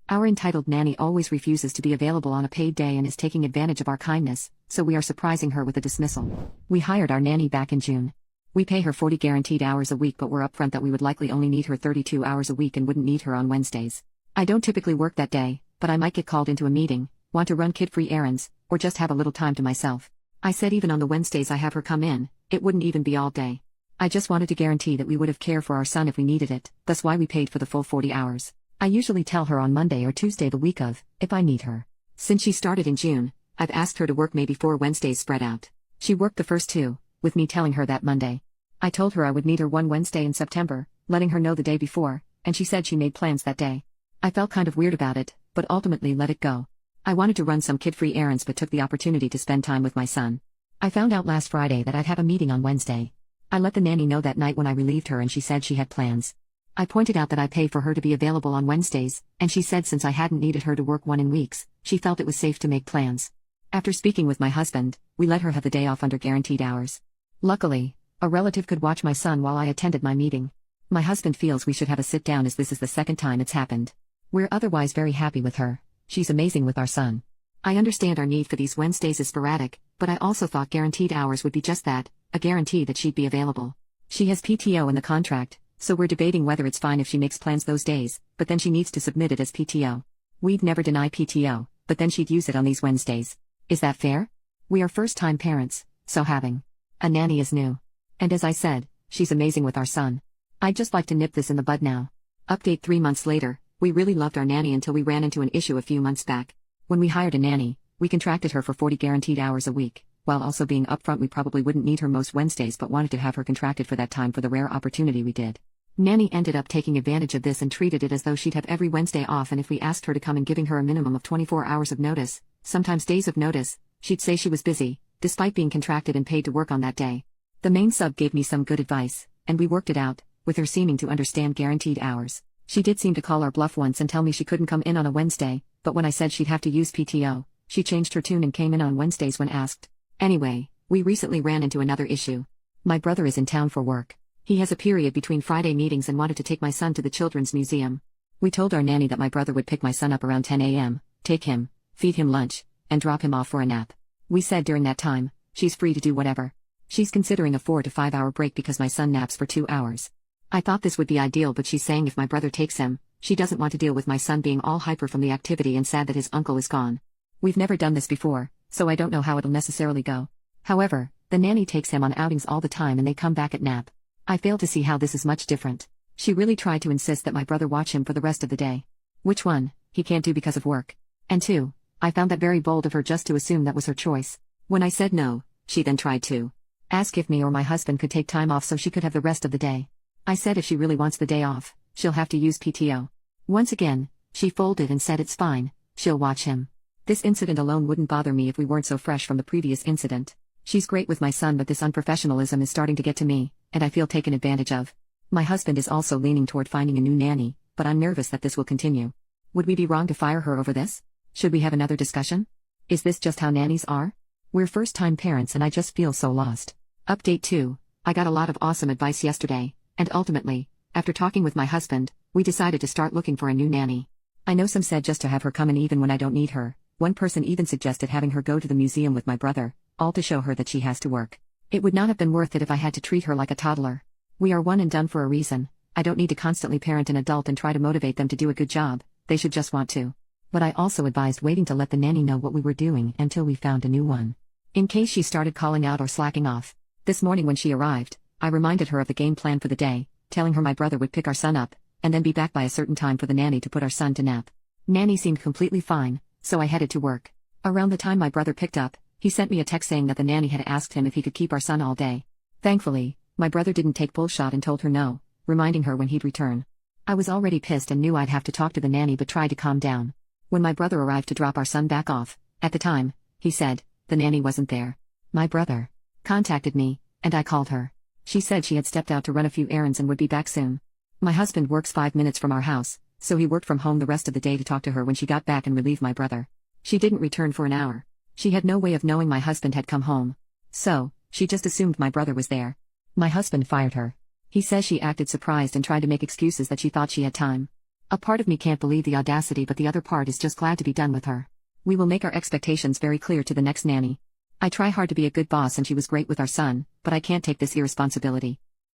Our entitled nanny always refuses to be available on a paid day and is taking advantage of our kindness, so we are surprising her with a dismissal. We hired our nanny back in June. We pay her 40 guaranteed hours a week, but we're upfront that we would likely only need her 32 hours a week and wouldn't need her on Wednesdays. I don't typically work that day, but I might get called into a meeting, want to run kid-free errands, or just have a little time to myself. I said even on the Wednesdays I have her come in, it wouldn't even be all day. I just wanted to guarantee that we would have care for our son if we needed it, that's why we paid for the full 40 hours. I usually tell her on Monday or Tuesday the week of, if I need her. Since she started in June, I've asked her to work maybe 4 Wednesdays spread out. She worked the first 2, with me telling her that Monday. I told her I would need her one Wednesday in September, letting her know the day before, and she said she made plans that day. I felt kind of weird about it, but ultimately let it go. I wanted to run some kid-free errands but took the opportunity to spend time with my son. I found out last Friday that I'd have a meeting on Wednesday. I let the nanny know that night when I relieved her and she said she had plans. I pointed out that I pay for her to be available on Wednesdays, and she said since I hadn't needed her to work one in weeks, she felt it was safe to make plans. After speaking with my husband, we let her have the day off under guaranteed hours. Luckily, a relative could watch my son while I attended my meeting. My husband feels we should have a sit-down as this is the second time it's happened. We're otherwise very happy with her. She's amazing with our son. I understand our need for these Wednesdays is sporadic, but I also thought guaranteed hours would be just that, a guarantee that she'd be available. She has PTO in the contract, so we're debating whether it's fine if she makes plans those days, but then she needs to submit it as PTO. We'd never deny PTO, but then she'd use it on these Wednesdays. Is that fair? We are first-time parents, so having a nanny is new. And as I said, she's amazing with our son. I'd just like to nip this in the bud now. Update 3 months later, we really loved our nanny until we ran into an issue a few months back. When we hired a nanny, we contracted her for 40 guaranteed hours a week, while also being upfront we probably wouldn't need her most Wednesdays but wanted to have her contracted for that time for the rare opportunity we did. Nanny ended up taking advantage of this and treated it as though she'd have every Wednesday off, and if we asked her to come and giving her a minimum of 24 hours of notice, sometimes days of notice, she'd say she was busy, despite being contracted and paid to work on that day. The main sub gave me some good advice, and we worked it out, with her seeming to understand guaranteed hours. She did seem to call our bluff once and tell me she couldn't come in on a Wednesday, but when I said she'd have to use PTO, she changed her tune and came in on Wednesdays when asked. Anyway, we recently ran into another issue. My brother is in town for work. He has a period between Friday meetings and wanted to take my son to the Children's Museum. We told our nanny that my brother would pick my son up around 10 a.m., take him, feed him lunch, and drop him off for a nap. We said during that time, she's free to do whatever. She's considering a 4 to 5 hour break because my son naps for 2 hours. I thought this would be ideal, but she's saying if my brother takes him, she doesn't want to deal with my son being all hyper from the activity and sad that his uncle is gone. We've never done this before, so I don't know how it'll necessarily go. However, the nanny takes him on outings all the time and they come back at nap. I fail to see how this is much different. She really tried to insist that my brother watch him for the rest of the day. Which one, he can't do because of work. And 2, I found that very bold of her just to assume that was her choice. When I said no, she then tried to ask if me or my husband could take time off so she could have the rest of the day. I said if she really wants the day off, she'll have to use PTO. Once again, she folded and said it's fine, she'll watch him. This incident alone wouldn't bother me if we weren't so fresh from the previous incident. She's great with my son, but this unprofessionalism is starting to get to me, and I feel taken advantage of. My husband is also leaning toward finding a new nanny, but I'm nervous that this will continue. Would we be wrong to fire her over this? Should we have another discussion? Is this just how nannies are? We're first-time parents and I just feel so lost. Update 2, I got a lot of awesome advice yesterday, and ultimately, after talking with my husband, we decided to start looking for a new nanny. I know some said just to have her come in even when I don't need her. One person even suggested having her go to the museum with my brother, all to show her that she has to work. It would not have been worth it if I had to treat her like a toddler. We are one and done for a reason. I don't need to constantly parent an adult and try to motivate them to do a good job, they should just want to. But I also advised waiting to let the nanny know what we were doing until we found a new one. In case she started calling out or slacking off. This morning when she arrived, I reminded her of the game plan for the day, telling her my brother would pick our son up, and then be back by a certain time for the nanny to put our son to nap. Nanny seemed completely fine, so I headed to work. Around the time my brother picked up, he sent me a text saying that the nanny had asked him if he could keep our son all day. Thankfully, my brother didn't take bullshot and told her no, reminding her when he'd return. I was already pissed and knew I'd have to talk to the nanny but tried to calm down. When my brother arrived to drop our son back off, at the time, he said, the nanny wasn't there. My brother contacted me, and I called her. She said she had stepped out to run a few errands and would be back soon. My husband works 5 minutes from our house, so he worked from home the rest of the day to talk to her when she got back and relieve my brother. She didn't return for an hour. She had no way of knowing my husband had come home. So, she just assumed my brother was there. My husband fired her. He says she acted surprised and tried to make excuses that she thought she had time. A part of me can't believe the audacity, but the other part is just glad to be done with her. We will make our expectations very clear to the next nanny. I try hard to be a good boss and she was great with our son, but I can't take this irresponsibility.